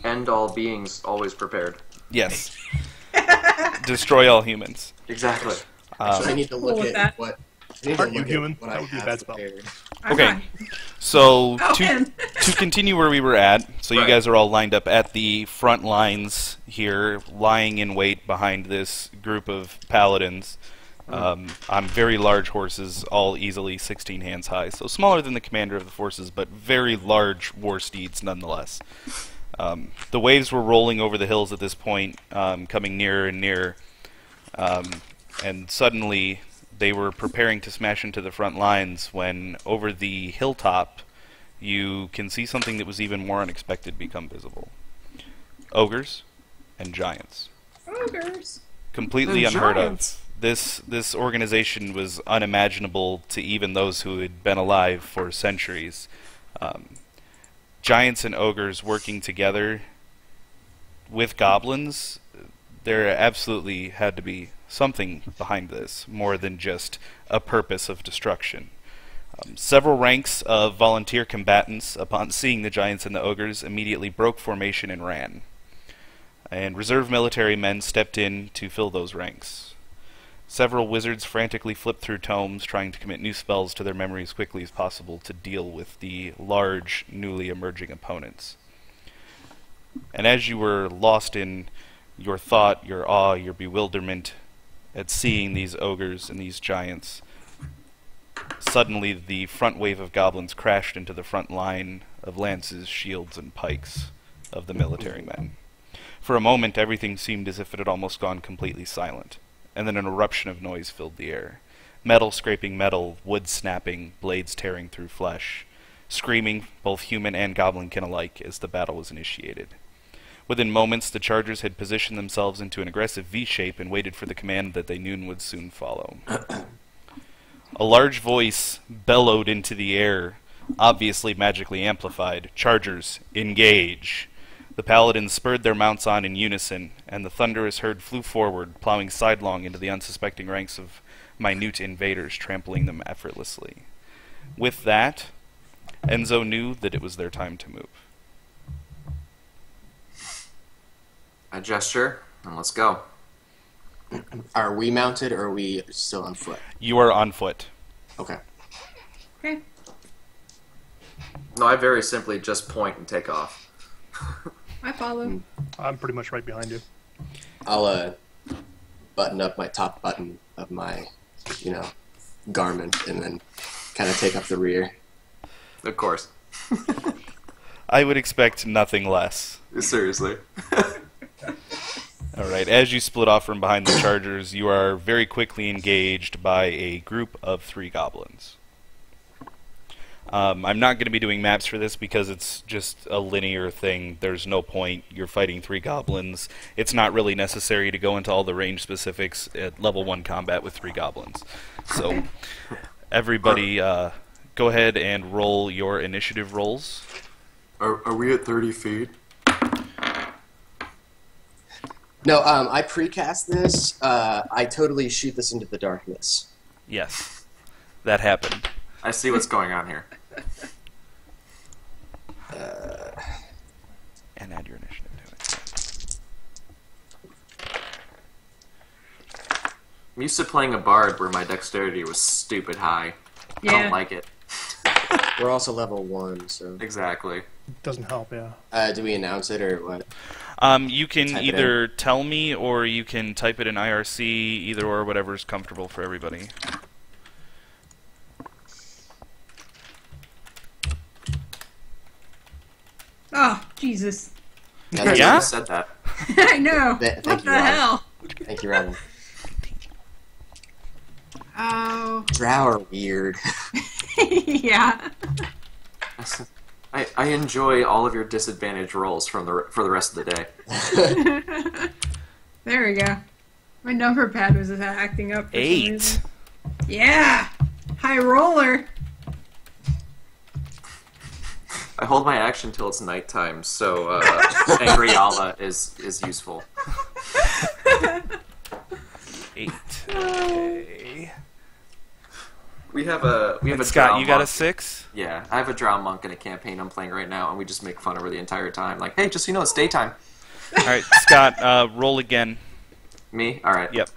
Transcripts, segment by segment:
End all beings always prepared. Yes. Destroy all humans. Exactly. I need to look at what. Aren't you human? That would be a bad spell. Okay, so Oh, to continue where we were at, so you Right. guys are all lined up at the front lines here, lying in wait behind this group of paladins on very large horses, all easily 16 hands high. So smaller than the commander of the forces, but very large war steeds nonetheless. The waves were rolling over the hills at this point, coming nearer and nearer, and suddenly they were preparing to smash into the front lines when over the hilltop you can see something that was even more unexpected become visible. Ogres and giants. Ogres. Completely And unheard giants. of. This organization was unimaginable to even those who had been alive for centuries. Giants and ogres working together with goblins, there absolutely had to be something behind this, more than just a purpose of destruction. Several ranks of volunteer combatants, upon seeing the giants and the ogres, immediately broke formation and ran. And reserve military men stepped in to fill those ranks. Several wizards frantically flipped through tomes, trying to commit new spells to their memory as quickly as possible to deal with the large, newly emerging opponents. And as you were lost in your thought, your awe, your bewilderment at seeing these ogres and these giants, suddenly the front wave of goblins crashed into the front line of lances, shields, and pikes of the military men. For a moment, everything seemed as if it had almost gone completely silent, and then an eruption of noise filled the air. Metal scraping metal, wood snapping, blades tearing through flesh, screaming, both human and goblinkin alike, as the battle was initiated. Within moments, the chargers had positioned themselves into an aggressive V-shape and waited for the command that they knew would soon follow. A large voice bellowed into the air, obviously magically amplified, "Chargers, engage!" The paladins spurred their mounts on in unison, and the thunderous herd flew forward, plowing sidelong into the unsuspecting ranks of minute invaders, trampling them effortlessly. With that, Enzo knew that it was their time to move. I gesture, and let's go. Are we mounted or are we still on foot? You are on foot. Okay. Okay. No, I very simply just point and take off. I follow. I'm pretty much right behind you. I'll button up my top button of my, garment and then kind of take up the rear. Of course. I would expect nothing less. Seriously. Alright, as you split off from behind the chargers, you are very quickly engaged by a group of 3 goblins. I'm not going to be doing maps for this because it's just a linear thing. There's no point. You're fighting 3 goblins. It's not really necessary to go into all the range specifics at level 1 combat with 3 goblins. So, everybody, go ahead and roll your initiative rolls. Are we at 30 feet? No, I precast this. I totally shoot this into the darkness. Yes, that happened. I see what's going on here. And add your initiative to it. I'm used to playing a bard where my dexterity was stupid high. Yeah. I don't like it. We're also level 1, so... Exactly. Doesn't help, yeah. Do we announce it or what? You can Type it either tell me or you can type it in IRC, either or, whatever's comfortable for everybody. Oh, Jesus. Yeah? Yeah? I said that. I know. Thank What you, the Robin. hell? Thank you, Robin. Oh. Drow are weird. Yeah. I enjoy all of your disadvantage rolls for the rest of the day. There we go. My number pad was acting up for some 8. reason. Yeah. High roller. I hold my action till it's nighttime, so Angry Allah is useful. 8. Okay. We have a Scott, drow you got a monk. 6? Yeah, I have a drow monk in a campaign I'm playing right now, and we just make fun of her the entire time. Like, hey, just so you know, it's daytime. All right, Scott, roll again. Me? All right. Yep.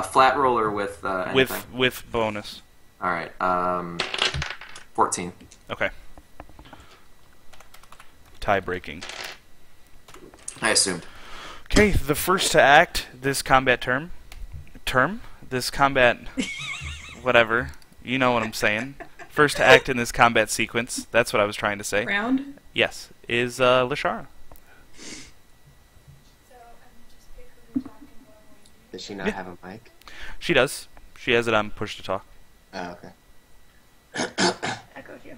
Flat roller with anything. With bonus. All right. 14. Okay. Tie breaking. I assumed. Okay, the first to act this combat this combat whatever, you know what I'm saying. First to act in this combat sequence, that's what I was trying to say. Round? Yes, is Lashara. Does she not have a mic? She does. She has it on push to talk. Oh, okay. Echoed you.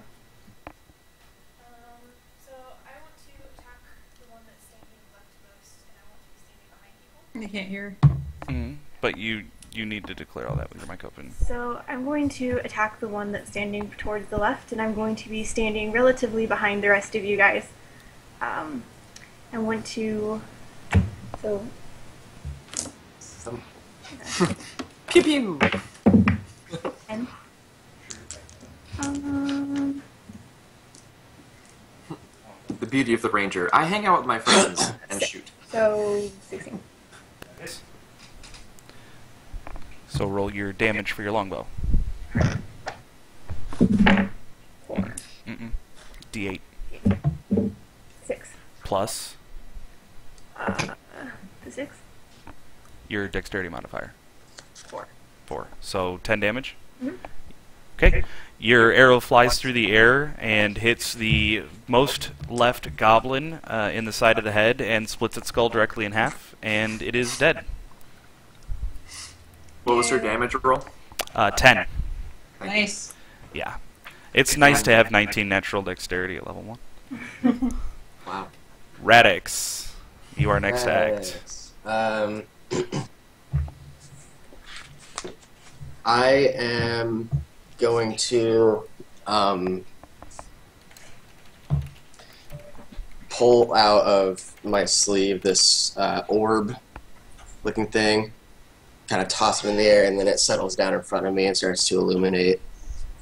So I want to attack the one that's standing leftmost, and I want to be standing behind people. I can't hear. But you need to declare all that with your mic open. So I'm going to attack the one that's standing towards the left, and I'm going to be standing relatively behind the rest of you guys. I want to... So... Pew pew! And, The beauty of the ranger. I hang out with my friends and shoot. so 16. So roll your damage for your longbow. 4. D8 6. plus The 6. your dexterity modifier. 4. 4. So 10 damage? Mhm. Okay. Your arrow flies through the air and hits the most left goblin in the side of the head and splits its skull directly in half, and it is dead. What was her damage roll? 10. Nice. Yeah. It's nice to have 19 natural dexterity at level 1. Wow. Radix, you are next to act. I am going to pull out of my sleeve this orb-looking thing, kind of toss it in the air, and then it settles down in front of me and starts to illuminate.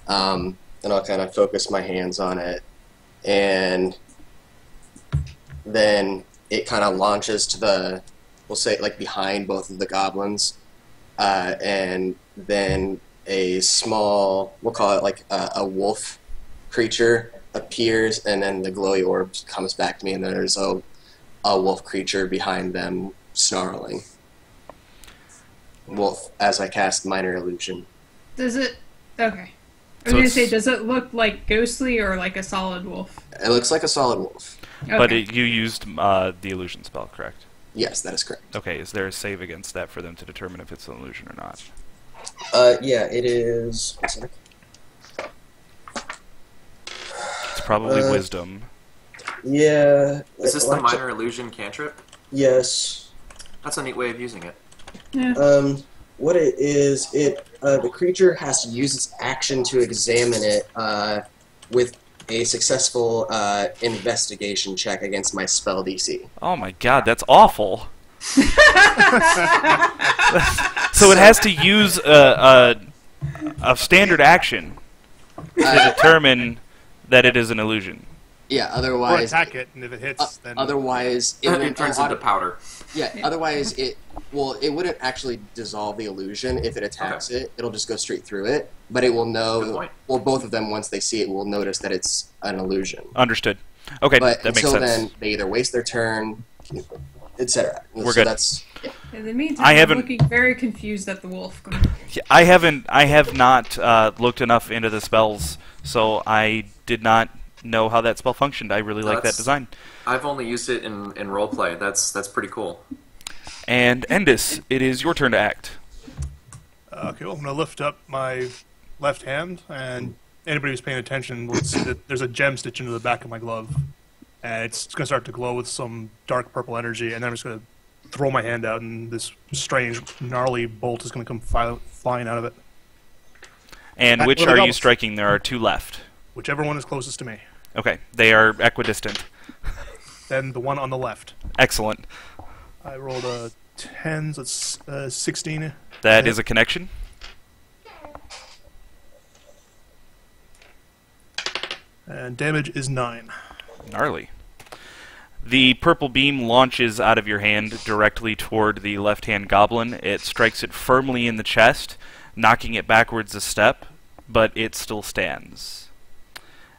And I'll kind of focus my hands on it, and then it kind of launches to the, we'll say, like behind both of the goblins, and then a small, we'll call it like a wolf creature appears, and then the glowy orb comes back to me, and then there's a wolf creature behind them snarling. Wolf, as I cast Minor Illusion. Does it... Okay. I was So gonna it's- say, does it look like ghostly or like a solid wolf? It looks like a solid wolf. Okay. But you used the illusion spell, correct? Yes, that is correct. Okay, is there a save against that for them to determine if it's an illusion or not? Yeah, it is. One sec. It's probably wisdom. Yeah. Is this the minor illusion cantrip? Yes. That's a neat way of using it. Yeah. What it is, the creature has to use its action to examine it with a successful investigation check against my spell DC. Oh my god, that's awful. So it has to use a standard action to determine that it is an illusion. Yeah, Or otherwise... attack it, and if it hits, then... Otherwise... It turns into powder. Yeah, otherwise it wouldn't actually dissolve the illusion if it attacks it. It'll just go straight through it. But it will Good know, point. well, both of them, once they see it, will notice that it's an illusion. Understood. Okay, But that makes until sense. then, they either waste their turn, etc. We're so good. That's In the meantime, I I'm haven't- looking very confused at the wolf. I have not looked enough into the spells, so I did not know how that spell functioned. I really like that That's- design. I've only used it in roleplay. That's pretty cool. And Endis, it is your turn to act. Okay, well, I'm going to lift up my left hand, and anybody who's paying attention will see that there's a gem stitched into the back of my glove. And it's going to start to glow with some dark purple energy, and then I'm just going to throw my hand out, and this strange, gnarly bolt is going to come flying out of it. And which Little are you goblins. striking? There are two left. Whichever one is closest to me. Okay, they are equidistant. Then the one on the left. Excellent. I rolled a 10, so it's 16. That is a connection. And damage is 9. Gnarly. The purple beam launches out of your hand directly toward the left-hand goblin. It strikes it firmly in the chest, knocking it backwards a step, but it still stands.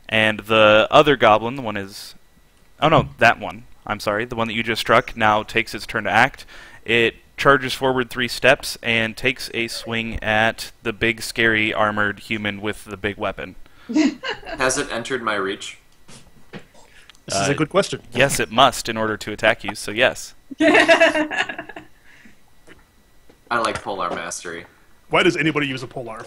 And the other goblin, the one is... Oh no, that one. I'm sorry. The one that you just struck now takes its turn to act. It charges forward 3 steps and takes a swing at the big, scary, armored human with the big weapon. Has it entered my reach? This is a good question. Yes, it must in order to attack you, so yes. I like Polar Mastery. Why does anybody use a polearm?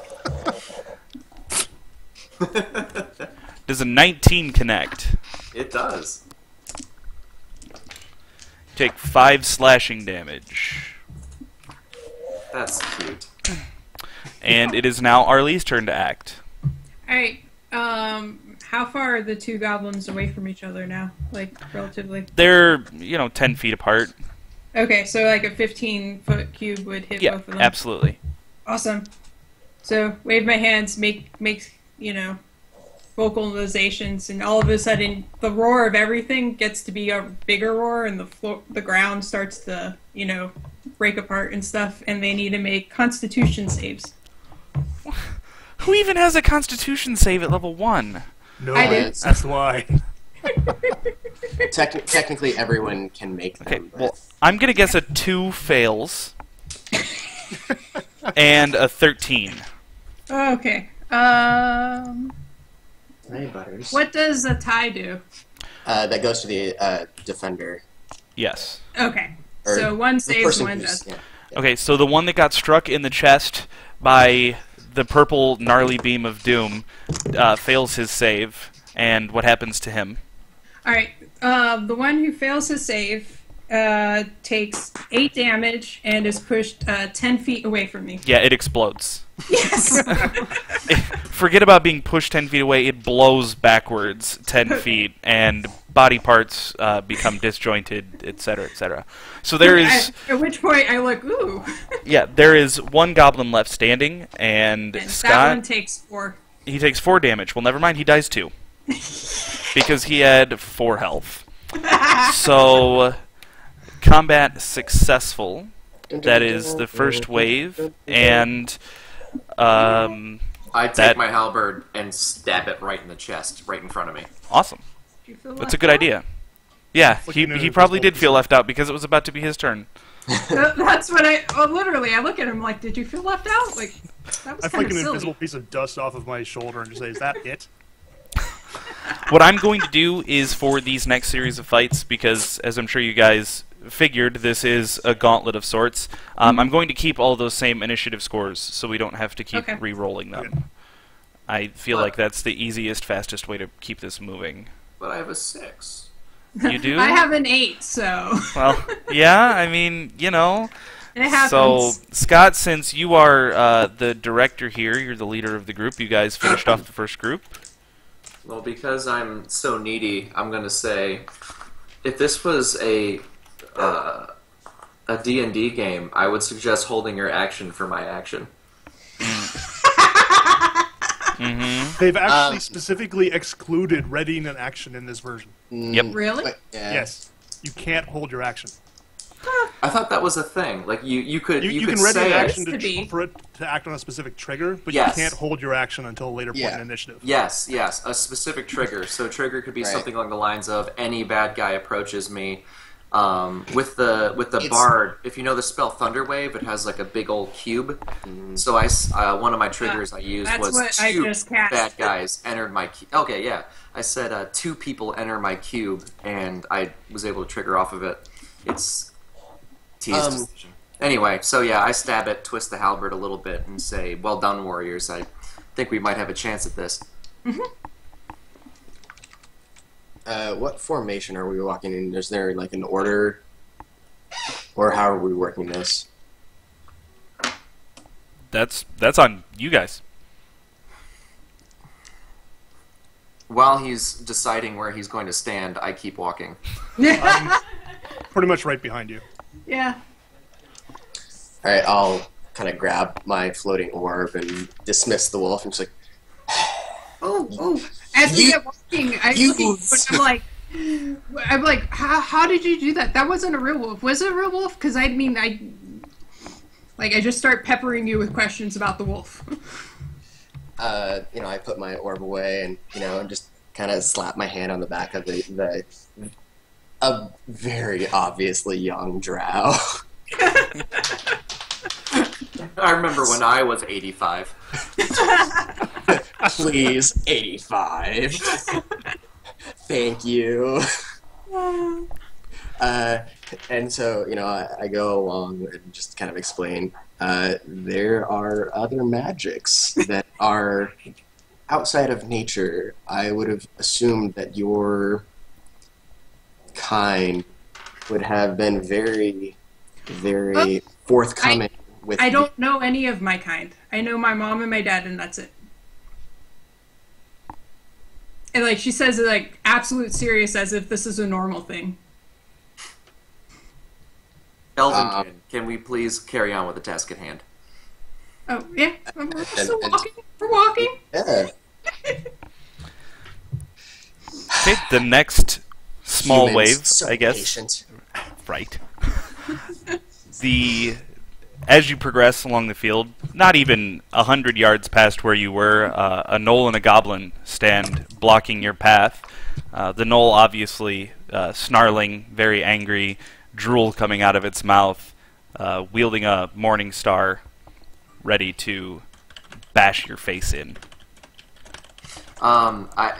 Does a 19 connect? It does. Take 5 slashing damage. That's cute. And it is now Arlie's turn to act. Alright, how far are the 2 goblins away from each other now? Like, relatively? They're, 10 feet apart. Okay, so like a 15-foot cube would hit Yeah, both of them? absolutely. Awesome. So, wave my hands, make vocalizations, and all of a sudden, the roar of everything gets to be a bigger roar, and the ground starts to, break apart and stuff, and they need to make Constitution saves. Who even has a Constitution save at level 1? No, I did. that's why. Technically, everyone can make them. Okay, but- well, I'm going to guess a 2 fails. And a 13. Okay. Hey, Butters. What does a tie do? That goes to the defender. Yes. Okay. Or So one the saves, person one who's- does. yeah. Okay, so the one that got struck in the chest by the purple gnarly beam of doom fails his save, and what happens to him? Alright, the one who fails his save takes 8 damage and is pushed 10 feet away from me. Yeah, it explodes. Yes! Forget about being pushed 10 feet away, it blows backwards 10 feet, and body parts become disjointed, etc., etc. So there is... At which point I look, ooh! Yeah, there is 1 goblin left standing, and And Scott... that one takes 4. He takes 4 damage. Well, never mind, he dies 2. Because he had 4 health. So, combat successful. That is the first wave, and... I take That- my halberd and stab it right in the chest, right in front of me. awesome. Do you feel That's a left good out? idea. Yeah, Like he an he probably invisible did feel left out because it was about to be his turn. That's what literally, I look at him like, did you feel left out? Like, that was I kind flick of an silly. invisible piece of dust off of my shoulder and just say, "Is that it?" What I'm going to do is for these next series of fights, because as I'm sure you guys figured, this is a gauntlet of sorts. I'm going to keep all those same initiative scores, so we don't have to keep Okay. re-rolling them. Okay. I feel But- like that's the easiest, fastest way to keep this moving. But I have a 6. You do? I have an 8, so Well, yeah, I mean, it happens. So, Scott, since you are the director here, you're the leader of the group, you guys finished off the first group. Well, because I'm so needy, I'm going to say, if this was a D&D game, I would suggest holding your action for my action. They've actually specifically excluded readying an action in this version. Yep. Really? But, yeah. Yes, you can't hold your action. I thought that was a thing. Like, you could You could can ready say an it. action To be. for it to act on a specific trigger, but Yes. you can't hold your action until a later point Yeah. in initiative. Yes, a specific trigger. So trigger could be Right. something along the lines of any bad guy approaches me. With the It's- bard, if you know the spell Thunderwave, it has like a big old cube. So one of my triggers I used That's was what I 2 just cast. bad guys entered my cube. Okay, yeah, I said 2 people enter my cube, and I was able to trigger off of it. It's T's decision. Anyway, so yeah, I stab it, twist the halberd a little bit, and say, "Well done, warriors. I think we might have a chance at this." What formation are we walking in? Is there like an order, or how are we working this? That's on you guys. While he's deciding where he's going to stand, I keep walking. Pretty much right behind you. Yeah. All right, I'll kind of grab my floating orb and dismiss the wolf and just like, Oh. As we get walking, I'm like, how did you do that? That wasn't a real wolf. Was it a real wolf? Because I just start peppering you with questions about the wolf. I put my orb away and, and just kind of slap my hand on the back of a very obviously young drow. I remember when I was 85. Please, 85. Thank you. And so, I go along and just kind of explain, there are other magics that are outside of nature. I would have assumed that your kind would have been very, very forthcoming with... I don't know any of my kind. I know my mom and my dad, and that's it. And, she says it, absolute serious, as if this is a normal thing. Elven, can we please carry on with the task at hand? Oh, yeah. We're still walking. We're walking. Yeah. Okay, the next small Humans, wave, so I guess. patient. Right. As you progress along the field, not even 100 yards past where you were, a gnoll and a goblin stand blocking your path. The gnoll obviously snarling, very angry, drool coming out of its mouth, wielding a morning star, ready to bash your face in. Am I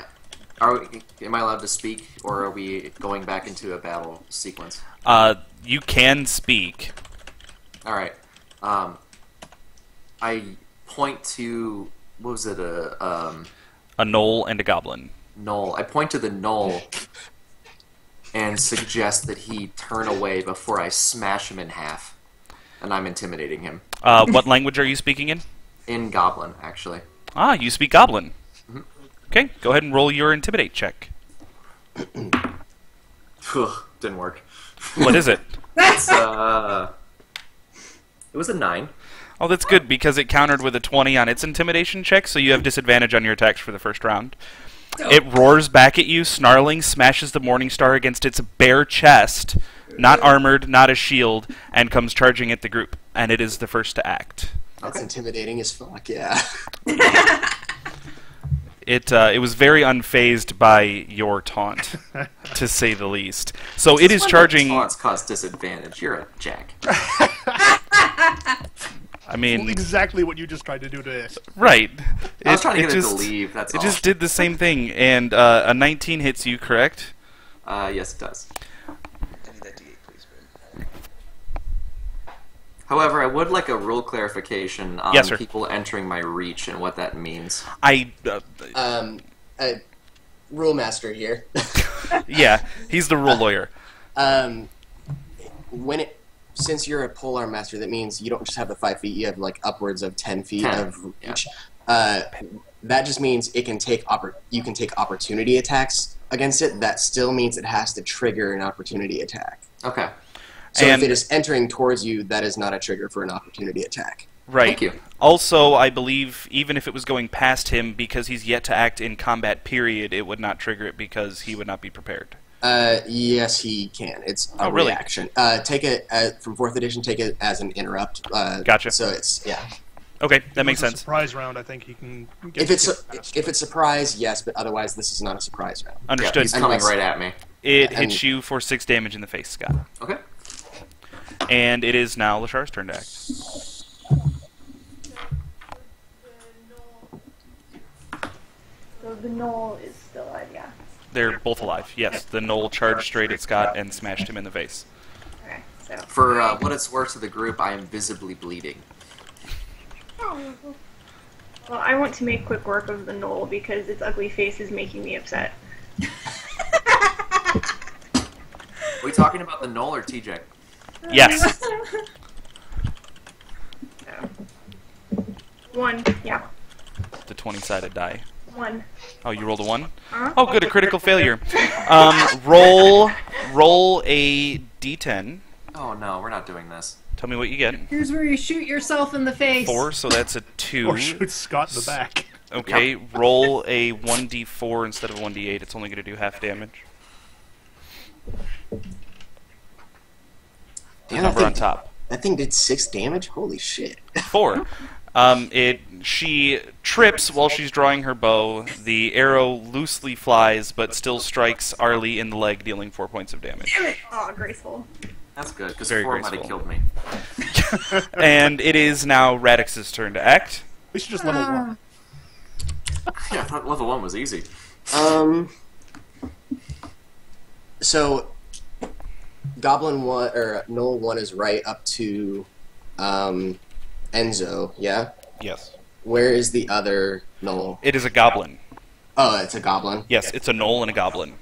allowed to speak, or are we going back into a battle sequence? You can speak. All right. I point to, what was it? A gnoll and a goblin. Gnoll. I point to the gnoll and suggest that he turn away before I smash him in half. And I'm intimidating him. What language are you speaking in? In Goblin, actually. Ah, you speak Goblin. Mm-hmm. Okay, go ahead and roll your Intimidate check. Didn't work. What is it? That's It was a 9. Oh, that's good, because it countered with a 20 on its Intimidation check, so you have disadvantage on your attacks for the first round. It roars back at you, snarling, smashes the Morningstar against its bare chest, not armored, not a shield, and comes charging at the group. And it is the first to act. That's intimidating as fuck, yeah. It was very unfazed by your taunt, to say the least. So it is charging... Taunts cause disadvantage. You're a jack. I mean... Well, exactly what you just tried to do to us. Right. I was trying to get it to leave, that's all. It just did the same thing, and a 19 hits you, correct? Yes, it does. However, I would like a rule clarification on Yes, sir. people entering my reach and what that means. Rule master here. Yeah, he's the rule lawyer. Since you're a polearm master, that means you don't just have the 5 feet, you have upwards of 10 feet 10, of reach. Yeah. That just means you can take opportunity attacks against it. That still means it has to trigger an opportunity attack. Okay. So if it is entering towards you, that is not a trigger for an opportunity attack. Right. Thank you. Also, I believe even if it was going past him, because he's yet to act in combat period, it would not trigger it because he would not be prepared. Yes, he can. It's a really? reaction. Take it from 4th edition. Take it as an interrupt. Gotcha. So it's Okay, that makes If it's a sense. surprise round, I think he can get If it's surprise, yes, but otherwise this is not a surprise round. Yeah, Understood. he's coming right at me. It hits you for 6 damage in the face, Scott. Okay. And it is now Lashar's turn to act. So the gnoll is still alive, yeah. They're both alive, yes. The gnoll charged straight at Scott and smashed him in the face. Okay, so. For what it's worth to the group, I am visibly bleeding. Well, I want to make quick work of the gnoll because its ugly face is making me upset. Are we talking about the gnoll or TJ? Yes. So. 1, yeah. The 20-sided die. 1. Oh, you rolled a 1? Huh? Oh, good, a critical failure. Roll a d10. Oh no, we're not doing this. Tell me what you get. Here's where you shoot yourself in the face. 4, so that's a 2. Or shoot Scott in the back. Okay, roll a 1d4 instead of 1d8. It's only going to do half damage. The number on top. That thing did 6 damage? Holy shit. 4. She trips while she's drawing her bow. The arrow loosely flies, but still strikes Arlie in the leg, dealing 4 points of damage. Damn it! Oh, graceful. That's good, because Very 4 might graceful. have killed me. And it is now Radix's turn to act. We should just level 1. Yeah, I thought level 1 was easy. So, Goblin 1, or Knoll 1 is right up to, Enzo, yeah? Yes. Where is the other Knoll? It is a goblin. Oh, it's a goblin. Yes, it's a knoll and a goblin.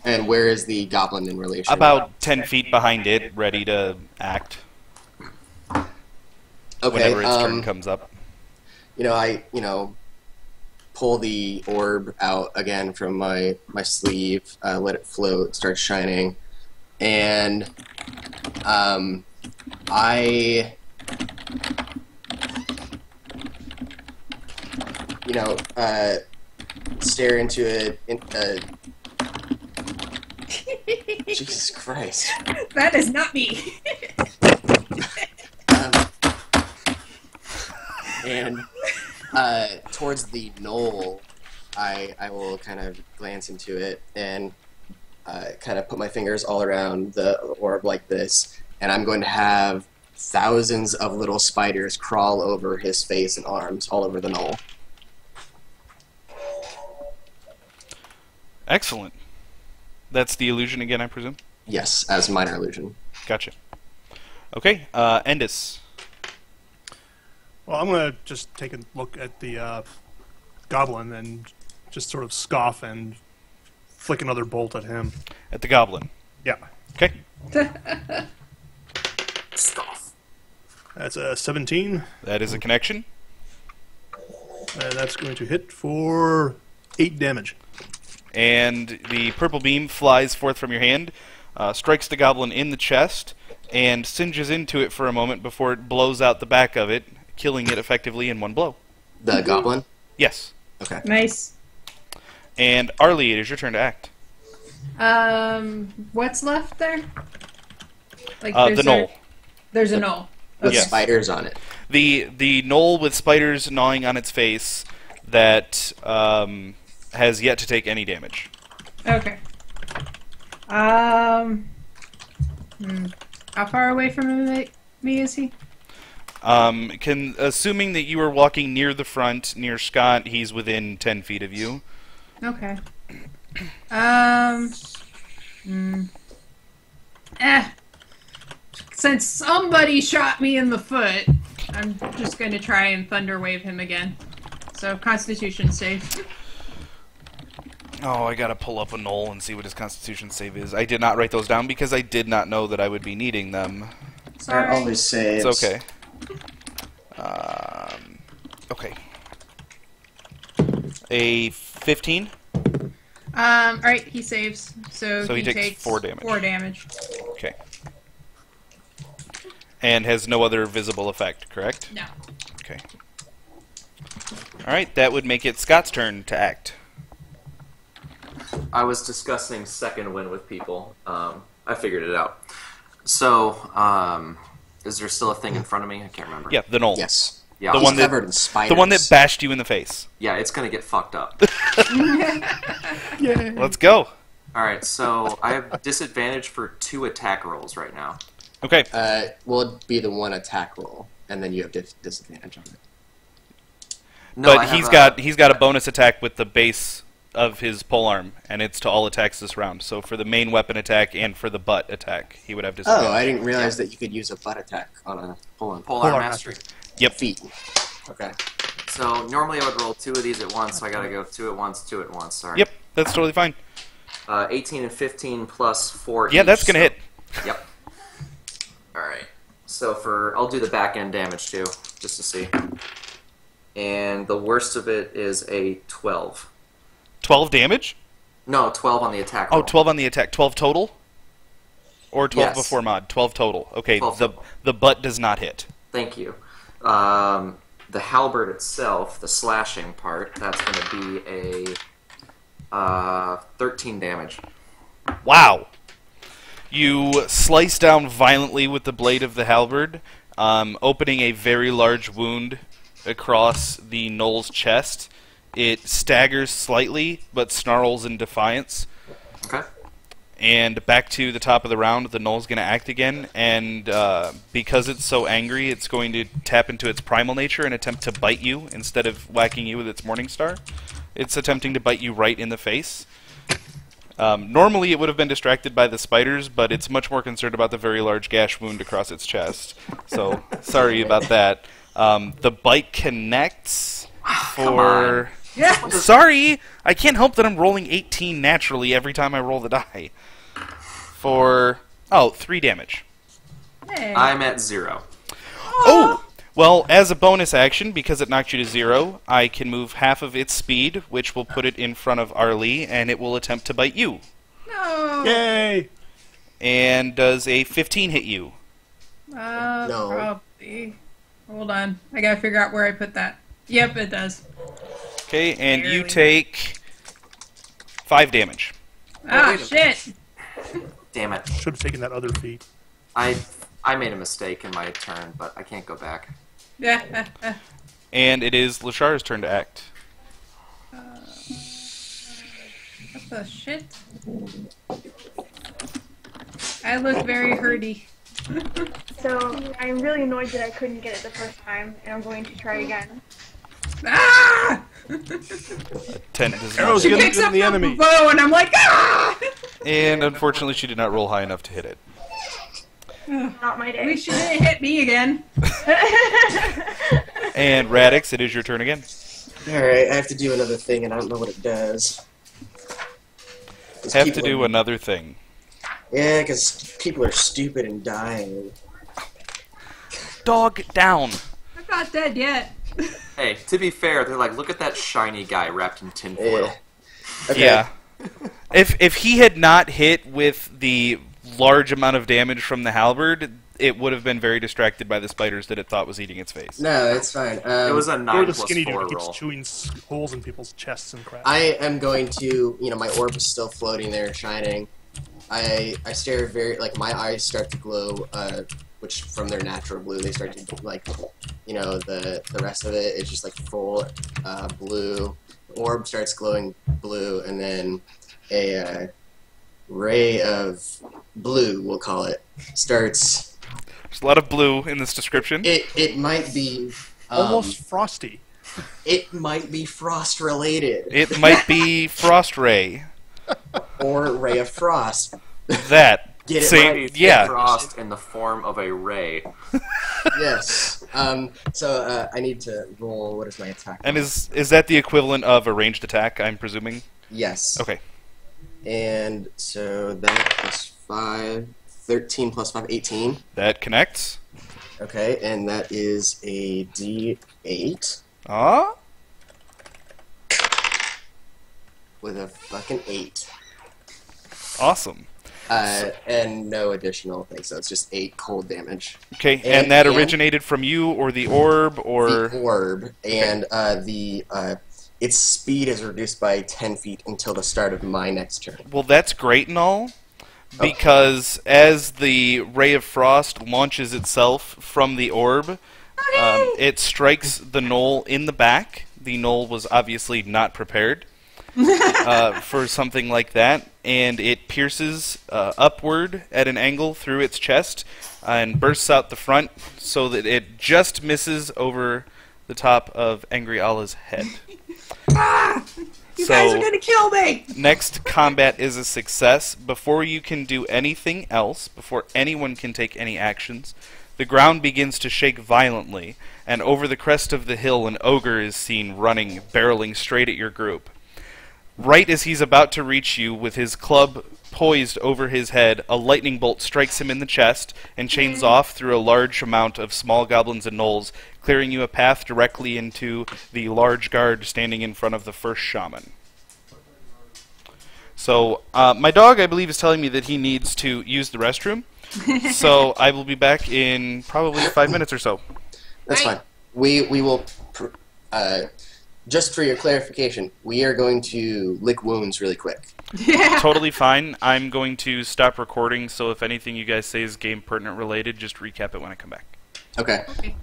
And where is the goblin in relation? About 10 feet behind it, ready to act Okay, whenever its turn comes up. I pull the orb out again from my sleeve, let it float, start shining, and I stare into it. Jesus Christ! That is not me. And towards the knoll, I will kind of glance into it and kind of put my fingers all around the orb like this, and I'm going to have thousands of little spiders crawl over his face and arms all over the knoll. Excellent. That's the illusion again, I presume? Yes, as minor illusion. Gotcha. Okay, Endis. Well, I'm going to just take a look at the goblin and just sort of scoff and flick another bolt at him. At the goblin. Yeah. Okay. Scoff. That's a 17. That is a connection. And that's going to hit for 8 damage. And the purple beam flies forth from your hand, strikes the goblin in the chest, and singes into it for a moment before it blows out the back of it, killing it effectively in one blow. The goblin? Yes. Okay. Nice. And Arlie, it is your turn to act. What's left there? Like The knoll. There's a knoll. With Yes. spiders on it. The knoll with spiders gnawing on its face that has yet to take any damage. Okay. How far away from me is he? Assuming that you are walking near the front, near Scott, he's within 10 feet of you. Okay. Since somebody shot me in the foot, I'm just going to try and thunder wave him again. So, Constitution save. Oh, I gotta pull up a knoll and see what his Constitution save is. I did not write those down because I did not know that I would be needing them. Are all these saves? It's okay. Okay. A 15? Alright, he saves. So he takes 4 damage. 4 damage. Okay. And has no other visible effect, correct? No. Okay. Alright, that would make it Scott's turn to act. I was discussing second wind with people. I figured it out. So, is there still a thing in front of me? I can't remember. Yeah, the knoll. Yes. Yeah, The He's one that- covered in spiders. The one that bashed you in the face. yeah, it's gonna get fucked up. Let's go. Alright, so I have disadvantage for 2 attack rolls right now. Okay. Will be the one attack roll, and then you have disadvantage on it. No, I But have he's got a bonus attack with the base of his polearm, and it's to all attacks this round. So for the main weapon attack and for the butt attack, he would have disadvantage. Oh, I didn't realize that you could use a butt attack on a Polar Polar Mastery. Yep. feet. Okay. So normally I would roll 2 of these at once, so I gotta go 2 at once, 2 at once, sorry. Yep, that's totally fine. 18 and 15 plus 4 Yeah, each, that's gonna so- hit. Yep. Alright. So I'll do the back end damage too, just to see. And the worst of it is a 12. 12 damage? No, 12 on the attack Oh, roll. 12 on the attack. 12 total? Or 12 Yes. before mod? 12 total. Okay, 12 total. the butt does not hit. Thank you. the halberd itself, the slashing part, that's going to be a 13 damage. Wow. You slice down violently with the blade of the halberd, opening a very large wound across the gnoll's chest. It staggers slightly, but snarls in defiance. Okay. And back to the top of the round, the gnoll's going to act again, and because it's so angry, it's going to tap into its primal nature and attempt to bite you instead of whacking you with its Morningstar. It's attempting to bite you right in the face. Normally it would have been distracted by the spiders, but it's much more concerned about the very large gash wound across its chest. So, sorry about that. The bite connects for... Yeah. Sorry! I can't help that I'm rolling 18 naturally every time I roll the die. For... Oh, 3 damage. Hey. I'm at 0. Oh! Well, as a bonus action, because it knocked you to 0, I can move half of its speed, which will put it in front of Arlie, and it will attempt to bite you. No. Yay! And does a 15 hit you? No. Probably. Hold on. I gotta figure out where I put that. Yep, it does. Okay, and you Barely. take 5 damage. Ah, wait a- shit. Damn it. Should have taken that other feat. I made a mistake in my turn, but I can't go back. Yeah. And it is Lashar's turn to act. What the shit? I look very hurty. So I'm really annoyed that I couldn't get it the first time, and I'm going to try again. Ah! 10 does Arrows not. She Get picks him up the the enemy. bow, and I'm like, ah! And unfortunately, she did not roll high enough to hit it. Not my At day. least she didn't hit me again. And Radix, it is your turn again. Alright, I have to do another thing, and I don't know what it does. Have to do another thing. Yeah, because people are stupid and dying. Dog down. I'm not dead yet. Hey, to be fair, they're like, look at that shiny guy wrapped in tinfoil. Yeah. Okay. Yeah. If he had not hit with the large amount of damage from the halberd, it would have been very distracted by the spiders that it thought was eating its face. No, it's fine. It was a Go 9 to the plus skinny 4 dude who roll. keeps chewing holes in people's chests and crap. I am going to, my orb is still floating there, shining. I stare very, my eyes start to glow, which from their natural blue, they start to, the rest of it is just, full blue. The orb starts glowing blue, and then a ray of blue, we'll call it, starts... There's a lot of blue in this description. It might be... Almost frosty. It might be frost-related. It might be Frost Ray. Or ray of frost. That. Get it See, right. yeah. Frost in the form of a ray. Yes. So I need to roll. What is my attack? And is that the equivalent of a ranged attack, I'm presuming? Yes. Okay. And so that is 5, 13 plus 5, 18. That connects. Okay, and that is a D8 Ah? with a fucking 8. Awesome. And no additional thing, so it's just 8 cold damage. Okay, and that and- originated from you or the orb or... The orb, and its speed is reduced by 10 feet until the start of my next turn. Well, that's great and all, because as the Ray of Frost launches itself from the orb, it strikes the gnoll in the back. The gnoll was obviously not prepared for something like that, and it pierces upward at an angle through its chest and bursts out the front so that it just misses over the top of Angry Allah's head. You guys are gonna kill me! Next combat is a success. Before you can do anything else, before anyone can take any actions, the ground begins to shake violently, and over the crest of the hill an ogre is seen running, barreling straight at your group. Right as he's about to reach you, with his club poised over his head, a lightning bolt strikes him in the chest and chains off through a large amount of small goblins and gnolls, clearing you a path directly into the large guard standing in front of the first shaman. So, my dog, I believe, is telling me that he needs to use the restroom, so I will be back in probably 5 minutes or so. That's Right. fine. We will Just for your clarification, we are going to lick wounds really quick. Yeah. Totally fine. I'm going to stop recording, so if anything you guys say is game pertinent related, just recap it when I come back. Okay. Okay.